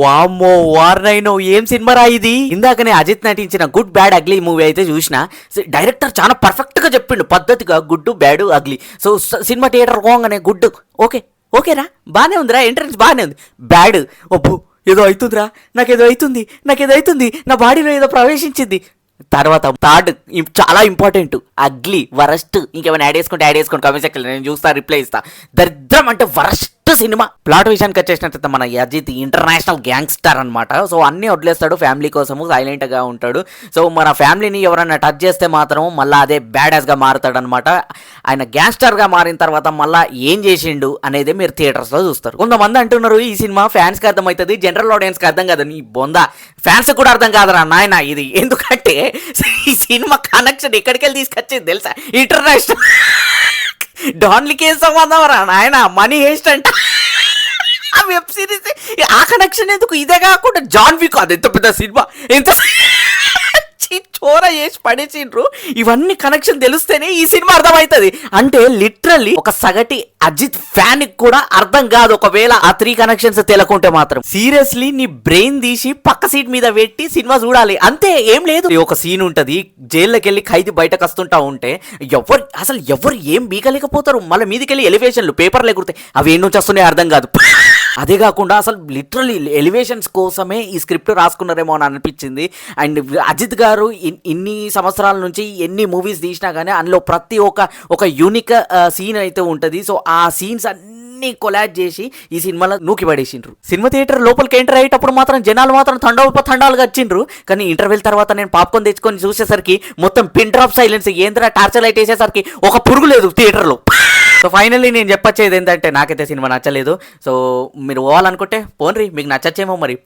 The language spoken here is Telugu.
వామ్మో వార్నైనో ఏం సినిమారా ఇది. ఇందాకనే అజిత్ నటించిన గుడ్ బ్యాడ్ అగ్లీ మూవీ అయితే చూసిన. డైరెక్టర్ చాలా పర్ఫెక్ట్ గా చెప్పిండు పద్ధతిగా good bad ugly. So cinema theatre పోగానే గుడ్ ఓకేరా బానే ఉందిరా, ఎంట్రన్స్ బానే ఉంది. బ్యాడ్ ఒబ్బు ఏదో అవుతుందిరా, నాకేదో అవుతుంది, నా బాడీలో ఏదో ప్రవేశించింది. తర్వాత థర్డ్ చాలా ఇంపార్టెంట్ అగ్లీ వరస్ట్. ఇంకేమైనా యాడ్ చేసుకోండి కామెంట్ సెక్షన్, నేను చూస్తా, రిప్లై ఇస్తా. దరిద్రం అంటే వరస్ట్ సినిమా. ప్లాట్ విషయానికి వచ్చేసినట్టు మన అజిత్ ఇంటర్నేషనల్ గ్యాంగ్స్టర్ అనమాట. సో అన్ని వదిలేస్తాడు ఫ్యామిలీ కోసము, సైలెంట్ గా ఉంటాడు. సో మన ఫ్యామిలీని ఎవరైనా టచ్ చేస్తే మాత్రం మళ్ళీ అదే బ్యాడ్ గా మారుతాడు అనమాట. ఆయన గ్యాంగ్స్టర్ గా మారిన తర్వాత మళ్ళీ ఏం చేసిండు అనేది మీరు థియేటర్స్ లో చూస్తారు. కొంతమంది అంటున్నారు ఈ సినిమా ఫ్యాన్స్ కి అర్థమవుతుంది, జనరల్ ఆడియన్స్ కి అర్థం కాదు. నీ బొంద ఫ్యాన్స్ కూడా అర్థం కాదురా నాయన ఇది. ఎందుకంటే ఈ సినిమా కనెక్షన్ ఎక్కడికి వెళ్ళి తీసుకొచ్చింది తెలుసా? ఇంటర్నేషనల్ డాన్లీకి ఏం సంబంధం రా నాయన, మనీ వేస్ట్ అంట ఆ వెబ్ సిరీస్. ఆ కనెక్షన్ ఎందుకు? ఇదే కాకుండా జాన్ విక్, అది ఎంత పెద్ద సినిమా, ఎంత చోర చేసి పడేసిండ్రు. ఇవన్నీ కనెక్షన్ తెలిస్తేనే ఈ సినిమా అర్థమవుతుంది. అంటే లిటరల్లీ ఒక సగటి అజిత్ ఫ్యాన్ కూడా అర్థం కాదు ఒకవేళ ఆ 3 కనెక్షన్స్ తెలకుంటే మాత్రం. సీరియస్లీ నీ బ్రెయిన్ తీసి పక్క సీట్ మీద పెట్టి సినిమా చూడాలి, అంతే, ఏం లేదు. ఒక సీన్ ఉంటది, జైల్లోకి వెళ్ళి ఖైదీ బయటకు వస్తుంటా ఉంటే ఎవరు ఏం బీకలేకపోతారు. మళ్ళీ మీదకి వెళ్ళి ఎలివేషన్లు పేపర్లు ఎగురుతాయి, అవి ఏం నుంచి వస్తున్నాయి అర్థం కాదు. అదే కాకుండా అసలు లిటరల్లీ ఎలివేషన్స్ కోసమే ఈ స్క్రిప్ట్ రాసుకున్నారేమో అని అనిపించింది. అండ్ అజిత్ గారు ఇన్ని సంవత్సరాల నుంచి ఎన్ని మూవీస్ తీసినా కానీ అందులో ప్రతి ఒక యూనిక్ సీన్ అయితే ఉంటుంది. సో ఆ సీన్స్ అన్ని కొలాజ్ చేసి ఈ సినిమాలో నూకి పడేసిండ్రు. సినిమా థియేటర్ లోపలికి ఎంటర్ అయ్యేటప్పుడు మాత్రం జనాలు మాత్రం తండాలుగా వచ్చిండ్రు. కానీ ఇంటర్వెల్ తర్వాత నేను పాప్కార్న్ తెచ్చుకొని చూసేసరికి మొత్తం పిన్ డ్రాప్ సైలెన్స్, ఏంద్రా టార్చర్ లైట్ వేసేసరికి ఒక పురుగు లేదు థియేటర్లో. సో ఫైనల్లీ నేను చెప్పొచ్చేది ఏంటంటే నాకైతే సినిమా నచ్చలేదు. సో మీరు పోవాలనుకుంటే పోన్రి, మీకు నచ్చచ్చేమో మరి.